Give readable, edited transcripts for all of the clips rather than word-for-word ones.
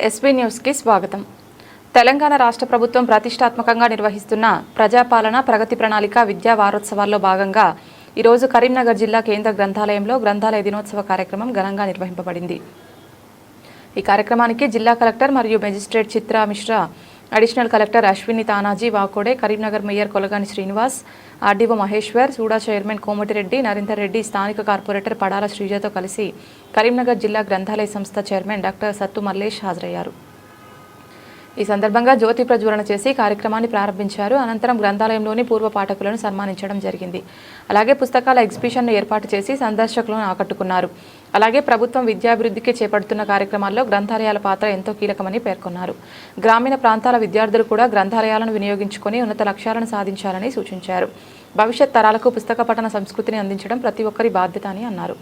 SB న్యూస్కి స్వాగతం. తెలంగాణ రాష్ట్ర ప్రభుత్వం ప్రతిష్టాత్మకంగా నిర్వహిస్తున్న ప్రజాపాలన ప్రగతి ప్రణాళిక విద్యా వారోత్సవాల్లో భాగంగా ఈరోజు కరీంనగర్ జిల్లా కేంద్ర గ్రంథాలయంలో గ్రంథాలయ దినోత్సవ కార్యక్రమం ఘనంగా నిర్వహింపబడింది. ఈ కార్యక్రమానికి జిల్లా కలెక్టర్ మరియు magistrate Chitra Mishra, additional collector Ashwini Tanaji Wakode, Karimnagar mayor Kolagani Srinivas, RDO Maheshwar, SUDA chairman Komatireddy Narender Reddy, స్థానిక కార్పొరేటర్ పడాల శ్రీజతో కలిసి కరీంనగర్ జిల్లా గ్రంథాలయ సంస్థ చైర్మన్ డాక్టర్ సత్తు మల్లేష్ హాజరయ్యారు. ఈ సందర్భంగా జ్యోతి ప్రజ్వలన చేసి కార్యక్రమాన్ని ప్రారంభించారు. అనంతరం గ్రంథాలయంలోని పూర్వ పాఠకులను సన్మానించడం జరిగింది. అలాగే పుస్తకాల ఎగ్జిబిషన్ను ఏర్పాటు చేసి సందర్శకులను ఆకట్టుకున్నారు. అలాగే ప్రభుత్వం విద్యాభివృద్ధికి చేపడుతున్న కార్యక్రమాల్లో గ్రంథాలయాల పాత్ర ఎంతో కీలకమని పేర్కొన్నారు. గ్రామీణ ప్రాంతాల విద్యార్థులు కూడా గ్రంథాలయాలను వినియోగించుకొని ఉన్నత లక్ష్యాలను సాధించాలని సూచించారు. భవిష్యత్ తరాలకు పుస్తక పఠన సంస్కృతిని అందించడం ప్రతి ఒక్కరి బాధ్యత అని అన్నారు.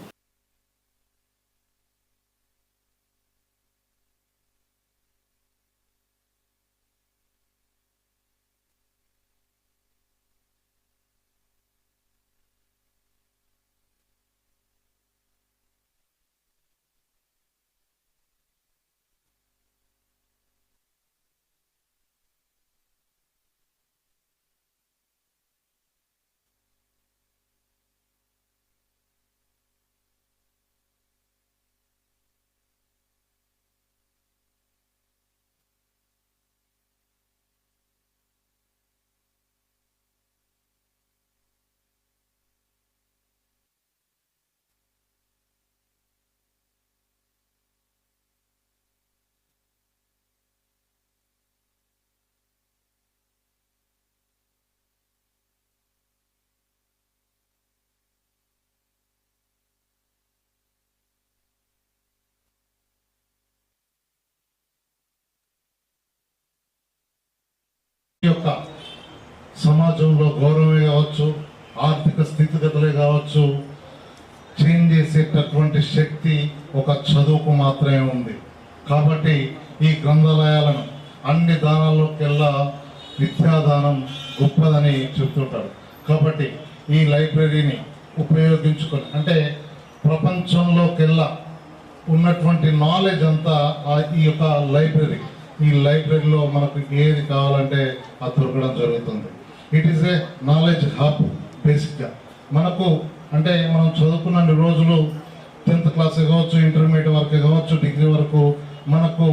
యొక్క సమాజంలో గౌరవమే కావచ్చు, ఆర్థిక స్థితిగతులే కావచ్చు, చేంజ్ చేసేటటువంటి శక్తి ఒక చదువుకు మాత్రమే ఉంది. కాబట్టి ఈ గ్రంథాలయాలను అన్ని దానాల్లోకెల్లా విద్యాదానం గొప్పదని చెబుతుంటారు. కాబట్టి ఈ లైబ్రరీని ఉపయోగించుకొని, అంటే ప్రపంచంలోకెల్లా ఉన్నటువంటి నాలెడ్జ్ అంతా ఈ యొక్క లైబ్రరీ, ఈ లైబ్రరీలో మనకు ఏది కావాలంటే అది దొరకడం జరుగుతుంది. It is a knowledge hub. బేసిక్గా మనకు అంటే మనం చదువుకున్న రోజులు 10th క్లాస్ కావచ్చు, ఇంటర్మీడియట్ వరకు కావచ్చు, డిగ్రీ వరకు మనకు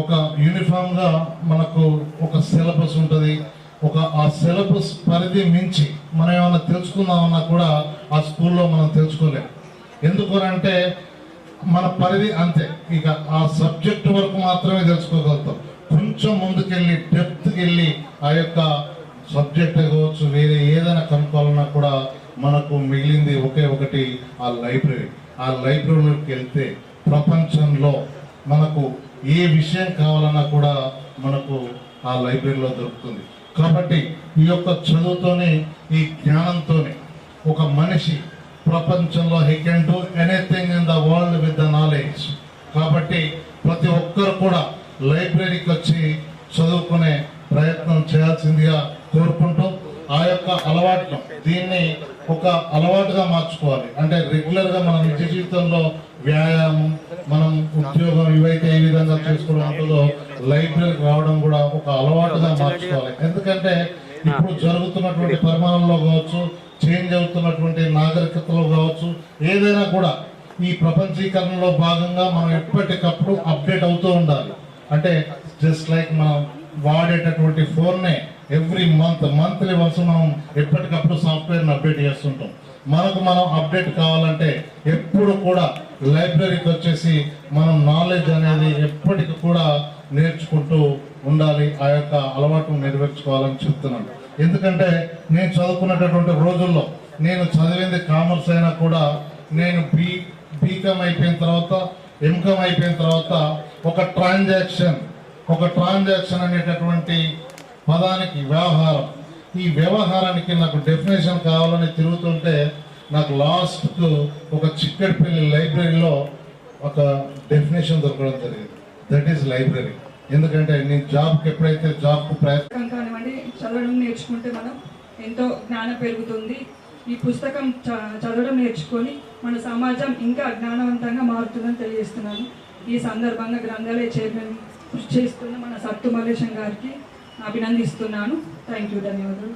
ఒక యూనిఫామ్గా మనకు ఒక సిలబస్ ఉంటుంది. ఆ సిలబస్ పరిధి మించి మనం ఏమైనా తెలుసుకుందామన్నా కూడా ఆ స్కూల్లో మనం తెలుసుకోలేము. ఎందుకనంటే మన పరిధి అంతే. ఇక ఆ సబ్జెక్ట్ వరకు మాత్రమే తెలుసుకోగలుగుతాం. కొంచెం ముందుకెళ్ళి డెప్త్కి వెళ్ళి ఆ యొక్క సబ్జెక్ట్ కావచ్చు, వేరే ఏదైనా కనుక్కోవాలన్నా కూడా మనకు మిగిలింది ఒకే ఒకటి, ఆ లైబ్రరీ. ఆ లైబ్రరీలోకి వెళ్తే ప్రపంచంలో మనకు ఏ విషయం కావాలన్నా కూడా మనకు ఆ లైబ్రరీలో దొరుకుతుంది. కాబట్టి ఈ యొక్క చదువుతోనే, ఈ జ్ఞానంతోనే ఒక మనిషి ప్రపంచంలో he can do anything in the world with the knowledge. కాబట్టి ప్రతి ఒక్కరు కూడా లైబ్రరీకి వచ్చి చదువుకునే ప్రయత్నం చేయాల్సిందిగా కోరుకుంటూ, ఆ యొక్క అలవాటును దీన్ని ఒక అలవాటుగా మార్చుకోవాలి. అంటే రెగ్యులర్గా మన నిజ జీవితంలో వ్యాయామం, మనం ఉద్యోగం ఇవైతే ఏ విధంగా చేసుకోవడం ఉంటుందో లైబ్రరీకి రావడం కూడా ఒక అలవాటుగా మార్చుకోవాలి. ఎందుకంటే ఇప్పుడు జరుగుతున్నటువంటి పరిమాణంలో కావచ్చు, చేంజ్ అవుతున్నటువంటి నాగరికతలో కావచ్చు, ఏదైనా కూడా ఈ ప్రపంచీకరణలో భాగంగా మనం ఎప్పటికప్పుడు అప్డేట్ అవుతూ ఉండాలి. అంటే జస్ట్ లైక్ మనం వాడేటటువంటి ఫోన్నే ఎవ్రీ మంత్లీ వన్స్ మనం ఎప్పటికప్పుడు సాఫ్ట్వేర్ని అప్డేట్ చేస్తుంటాం. మనం అప్డేట్ కావాలంటే ఎప్పుడు కూడా లైబ్రరీకి వచ్చేసి మనం నాలెడ్జ్ అనేది ఎప్పటికి కూడా నేర్చుకుంటూ ఉండాలి. ఆ యొక్క అలవాటును నెరవేర్చుకోవాలని చెప్తున్నాను. ఎందుకంటే నేను చదువుకున్నటువంటి రోజుల్లో, నేను చదివింది కామర్స్ అయినా కూడా, నేను బీకామ్ అయిపోయిన తర్వాత, ఎంకామ్ అయిపోయిన తర్వాత ఒక ట్రాన్సాక్షన్ అనేటటువంటి పదానికి వ్యవహారం, ఈ వ్యవహారానికి నాకు డెఫినేషన్ కావాలని తిరుగుతుంటే నాకు లాస్ట్కు ఒక చిక్కడిపల్లి లైబ్రరీలో ఒక డెఫినేషన్ దొరకడం జరిగింది. That is library. ఎందుకంటే నేను జాబ్కి ఎప్పుడైతే జాబ్కు ప్రయత్నం కానివ్వండి, చదవడం నేర్చుకుంటే మనం ఎంతో జ్ఞానం పెరుగుతుంది. ఈ పుస్తకం చదవడం నేర్చుకొని మన సమాజం ఇంకా జ్ఞానవంతంగా మారుతుందని తెలియజేస్తున్నాను. ఈ సందర్భంగా గ్రంథాలయ చైర్మన్ కృషి చేస్తున్న మన సత్తు మల్లేశం గారికి అభినందిస్తున్నాను. థ్యాంక్ యూ, ధన్యవాదాలు.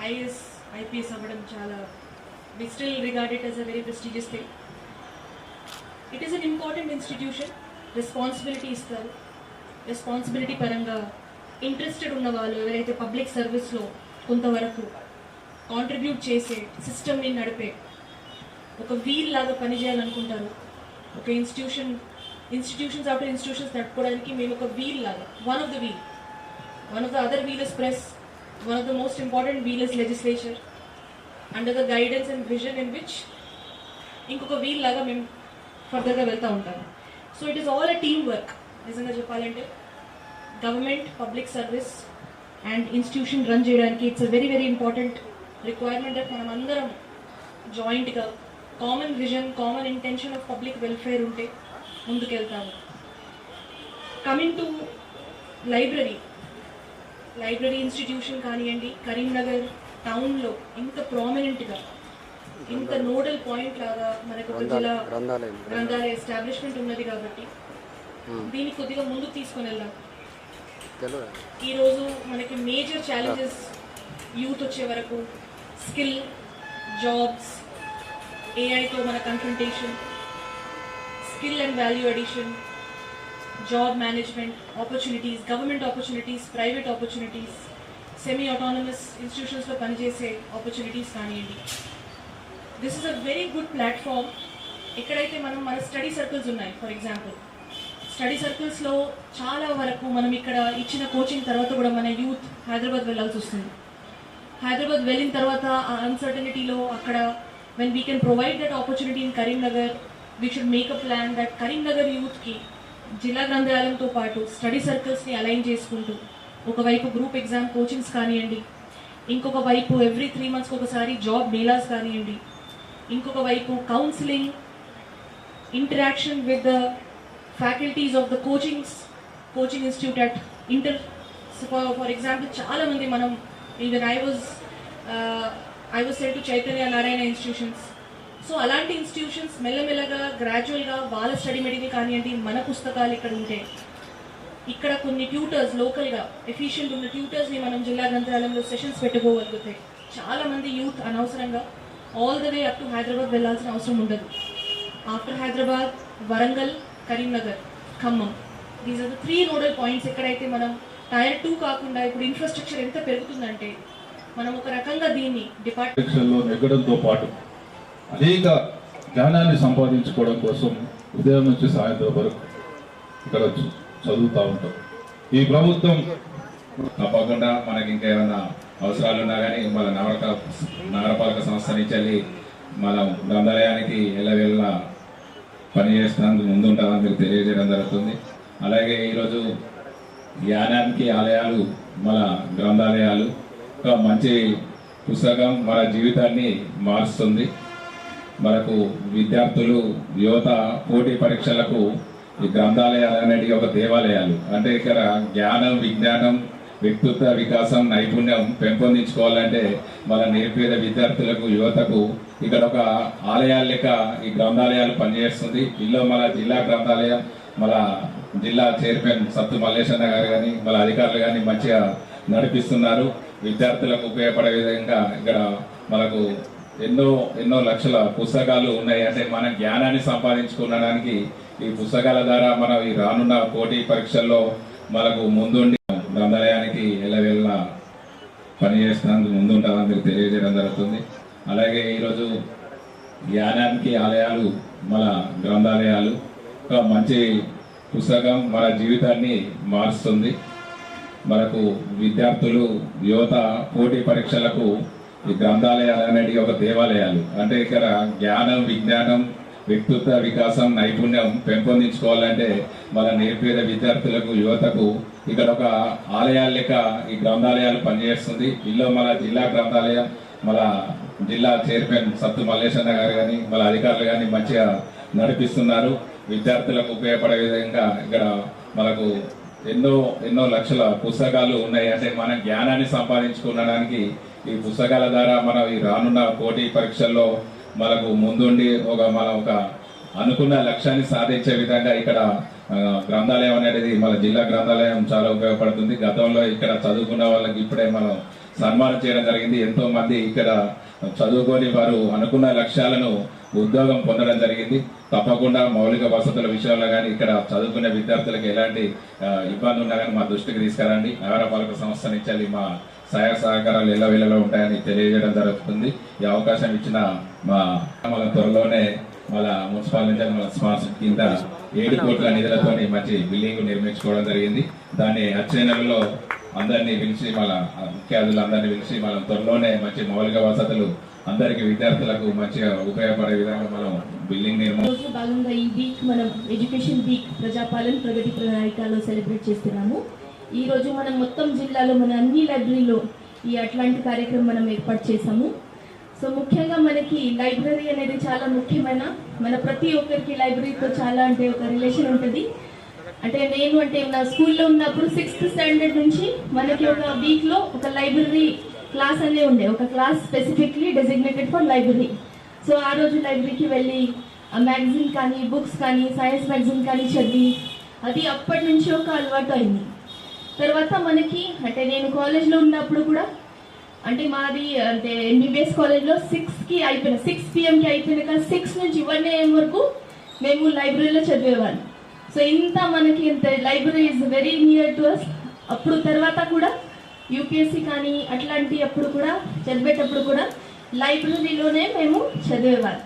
ఐఏఎస్ ఐపీఎస్ అవ్వడం చాలా we still regard it as a very prestigious thing. It is an important institution. Responsibility ఇస్తారు. రెస్పాన్సిబిలిటీ పరంగా ఇంట్రెస్టెడ్ ఉన్న వాళ్ళు ఎవరైతే పబ్లిక్ సర్వీస్లో కొంతవరకు కాంట్రిబ్యూట్ చేసే సిస్టమ్ని నడిపే ఒక వీల్ లాగా పనిచేయాలనుకుంటారు. ఒక ఇన్స్టిట్యూషన్స్ ఆఫ్టర్ ఇన్స్టిట్యూషన్స్ నడుపుకోవడానికి మేము ఒక వీల్ లాగా one of the other wheel is press, one of the most important wheel is legislature under the guidance and vision in which ఇంకొక వీల్ లాగా మేము ఫర్దర్గా వెళ్తూ ఉంటాము. So it is all a team work. నిజంగా చెప్పాలంటే government, public service and institution run చేయడానికి it's a very very important requirement that మనం అందరం జాయింట్గా common vision, common intention of public welfare ఉంటే ముందుకెళ్తాము. కమింగ్ టు లైబ్రరీ ఇన్స్టిట్యూషన్ కానివ్వండి, కరీంనగర్ టౌన్లో ఇంత ప్రామినెంట్గా ఇంత నోడల్ పాయింట్ లాగా మనకు ఒక జిల్లా గ్రంథాలయ ఎస్టాబ్లిష్మెంట్ ఉన్నది కాబట్టి దీన్ని కొద్దిగా ముందుకు తీసుకొని వెళ్దాం. ఈరోజు మనకి మేజర్ ఛాలెంజెస్ యూత్ వచ్చే వరకు స్కిల్, జాబ్స్, ఏఐతో మన confrontation, skill and value addition, job management opportunities, government opportunities, private opportunities, semi autonomous ఇన్స్టిట్యూషన్స్లో పనిచేసే ఆపర్చునిటీస్ కానివ్వండి. This is a very good platform. ఎక్కడైతే మన స్టడీ సర్కిల్స్ ఉన్నాయి, ఫర్ ఎగ్జాంపుల్ స్టడీ సర్కిల్స్లో చాలా వరకు మనం ఇక్కడ ఇచ్చిన కోచింగ్ తర్వాత కూడా మన యూత్ హైదరాబాద్ వెళ్ళాల్సి వస్తుంది. హైదరాబాద్ వెళ్ళిన తర్వాత ఆ అన్సర్టనిటీలో అక్కడ when we can provide that opportunity in Karimnagar, we should make a plan that Karimnagar యూత్కి జిల్లా గ్రంథాలయంతో పాటు స్టడీ సర్కిల్స్ని అలైన్ చేసుకుంటూ ఒకవైపు గ్రూప్ ఎగ్జామ్ కోచింగ్స్ కానివ్వండి, ఇంకొక వైపు ఎవ్రీ 3 months ఒకసారి జాబ్ మేళాస్ కానివ్వండి, ఇంకొక వైపు counselling, interaction with the faculties of the coaching institute at inter. For example చాలామంది మనం even I was sent to Chaitanya Narayana institutions. So అలాంటి ఇన్స్టిట్యూషన్స్ మెల్లమెల్లగా గ్రాడ్యువల్గా వాళ్ళ స్టడీ మెటీరియల్ కానివ్వండి, మన పుస్తకాలు ఇక్కడ ఉంటే ఇక్కడ కొన్ని ట్యూటర్స్ లోకల్గా ఎఫిషియెంట్ ఉన్న ట్యూటర్స్ని మనం జిల్లా గ్రంథాలయంలో సెషన్స్ పెట్టుకోగలిగితే చాలామంది యూత్ అనవసరంగా all the way up to Hyderabad వెళ్ళాల్సిన అవసరం ఉండదు. After Hyderabad, Warangal, Karimnagar, Khammam, these are the 3 nodal points. ఎక్కడైతే మనం Tier 2 కాకుండా ఇప్పుడు ఇన్ఫ్రాస్ట్రక్చర్ ఎంత పెరుగుతుందంటే మనం ఒక రకంగా దీన్ని డిపార్ట్మెంట్లో నెగ్గడంతో పాటు అనేక జ్ఞానాన్ని సంపాదించుకోవడం కోసం ఉదయం నుంచి సాయంత్రం వరకు ఇక్కడ చదువుతూ ఉంటాం. ఈ ప్రభుత్వం తప్పకుండా మనకి ఇంకా ఏమైనా అవసరాలు ఉన్నా కానీ మన నగరపాలక సంస్థ నుంచి వెళ్ళి మన గ్రంథాలయానికి ఎల్లవేళ పనిచేస్తున్నందుకు ముందుంటామని మీకు తెలియజేయడం జరుగుతుంది. అలాగే ఈరోజు జ్ఞానానికి ఆలయాలు మన గ్రంథాలయాలు ఒక మంచి పుస్తకం మన జీవితాన్ని మారుస్తుంది. మనకు విద్యార్థులు, యువత పోటీ పరీక్షలకు ఈ గ్రంథాలయాలు అనేవి ఒక దేవాలయాలు. అంటే ఇక్కడ జ్ఞానం, విజ్ఞానం, వ్యక్తిత్వ వికాసం, నైపుణ్యం పెంపొందించుకోవాలంటే మన నిరుపేద విద్యార్థులకు, యువతకు ఇక్కడ ఒక ఆలయాల లెక్క ఈ గ్రంథాలయాలు పనిచేస్తుంది. ఇందులో మన జిల్లా గ్రంథాలయం, మన జిల్లా చైర్మన్ సత్తు మల్లేశన్న గారు కానీ మన అధికారులు కానీ మంచిగా నడిపిస్తున్నారు. విద్యార్థులకు ఉపయోగపడే విధంగా ఇక్కడ మనకు ఎన్నో లక్షల పుస్తకాలు ఉన్నాయి. అంటే మన జ్ఞానాన్ని సంపాదించుకోవడానికి ఈ పుస్తకాల ద్వారా మనం ఈ రానున్న పోటీ పరీక్షల్లో మనకు ముందుండి గ్రంథాలయానికి ఎల్లవేళ పనిచేస్తున్నందుకు ముందుంటామని మీకు తెలియజేయడం జరుగుతుంది. అలాగే ఈరోజు జ్ఞానానికి ఆలయాలు మన గ్రంథాలయాలు ఒక మంచి పుస్తకం మన జీవితాన్ని మారుస్తుంది. మనకు విద్యార్థులు, యువత పోటీ పరీక్షలకు ఈ గ్రంథాలయాలు అనేవి ఒక దేవాలయాలు. అంటే ఇక్కడ జ్ఞానం, విజ్ఞానం, వ్యక్తిత్వ వికాసం, నైపుణ్యం పెంపొందించుకోవాలంటే మన నిరుపేద విద్యార్థులకు, యువతకు ఇక్కడ ఒక ఆలయాల లెక్క ఈ గ్రంథాలయాలు పనిచేస్తుంది. ఇందులో మన జిల్లా గ్రంథాలయం, మన జిల్లా చైర్మన్ సత్తు మల్లేశన్న గారు కానీ మన అధికారులు కానీ మంచిగా నడిపిస్తున్నారు. విద్యార్థులకు ఉపయోగపడే విధంగా ఇక్కడ మనకు ఎన్నో లక్షల పుస్తకాలు ఉన్నాయి. అంటే మన జ్ఞానాన్ని సంపాదించుకోవడానికి ఈ పుస్తకాల ద్వారా మనం ఈ రానున్న పోటీ పరీక్షల్లో మనకు ముందుండి మన ఒక అనుకున్న లక్ష్యాన్ని సాధించే విధంగా ఇక్కడ గ్రంథాలయం అనేది మన జిల్లా గ్రంథాలయం చాలా ఉపయోగపడుతుంది. గతంలో ఇక్కడ చదువుకున్న వాళ్ళకి ఇప్పుడే మనం సన్మానం చేయడం జరిగింది. ఎంతో మంది ఇక్కడ చదువుకొని వారు అనుకున్న లక్ష్యాలను ఉద్యోగం పొందడం జరిగింది. తప్పకుండా మౌలిక వసతుల విషయంలో కానీ ఇక్కడ చదువుకునే విద్యార్థులకు ఎలాంటి ఇబ్బంది ఉన్నా కానీ మా దృష్టికి తీసుకురండి. నగరపాలక సంస్థ నుంచి మా సహాయ సహకారాలు ఎల్లవేళలో ఉంటాయని తెలియజేయడం జరుగుతుంది. ఈ అవకాశం ఇచ్చిన మన త్వరలోనే మన మున్సిపల్ నుంచి మన స్పాన్సర్ కింద 7 కోట్ల నిధులతో మంచి బిల్డింగ్ నిర్మించుకోవడం జరిగింది. దాన్ని వచ్చే నెలలో అందరినీ పిలిచి మన ముఖ్య అతిథులు అందరినీ పిలిచి మనం త్వరలోనే మంచి మౌలిక వసతులు అందరికి విద్యార్థులకు మంచిగా ఉపయోగపడే విధంగా మనం బిల్డింగ్ నిర్మాణం రోజు భాగంగా ఈ వీక్ మనం ఎడ్యుకేషన్ వీక్ ప్రజాపాలన ప్రగతి ప్రణాళికలో సెలబ్రేట్ చేస్తున్నాము. ఈ రోజు మనం మొత్తం జిల్లాలో మన అన్ని లైబ్రరీలో ఈ అట్లాంటి కార్యక్రమం మనం ఏర్పాటు చేసాము. సో ముఖ్యంగా మనకి లైబ్రరీ అనేది చాలా ముఖ్యమైన, మన ప్రతి ఒక్కరికి లైబ్రరీతో చాలా అంటే ఒక రిలేషన్ ఉంటుంది. అంటే నా స్కూల్లో ఉన్నప్పుడు 6th స్టాండర్డ్ నుంచి మనకి ఒక వీక్లో ఒక లైబ్రరీ క్లాస్ అనే ఉండే, ఒక class specifically designated for library. So ఆ రోజు లైబ్రరీకి వెళ్ళి మ్యాగజైన్ కానీ బుక్స్ కానీ సైన్స్ మ్యాగజైన్ కానీ చదివి అది అప్పటి నుంచి ఒక అలవాటు అయింది. తర్వాత మనకి నేను కాలేజ్లో ఉన్నప్పుడు కూడా మాది MBBS కాలేజ్లో 6 PM అయిపోయినాక 6 నుంచి 1 AM వరకు మేము లైబ్రరీలో చదివేవాళ్ళం. సో ఇంత మనకి library is very near to us. అప్పుడు తర్వాత కూడా UPSC కానీ అట్లాంటి అప్పుడు కూడా చదివేటప్పుడు కూడా లైబ్రరీలోనే మేము చదివేవాళ్ళం.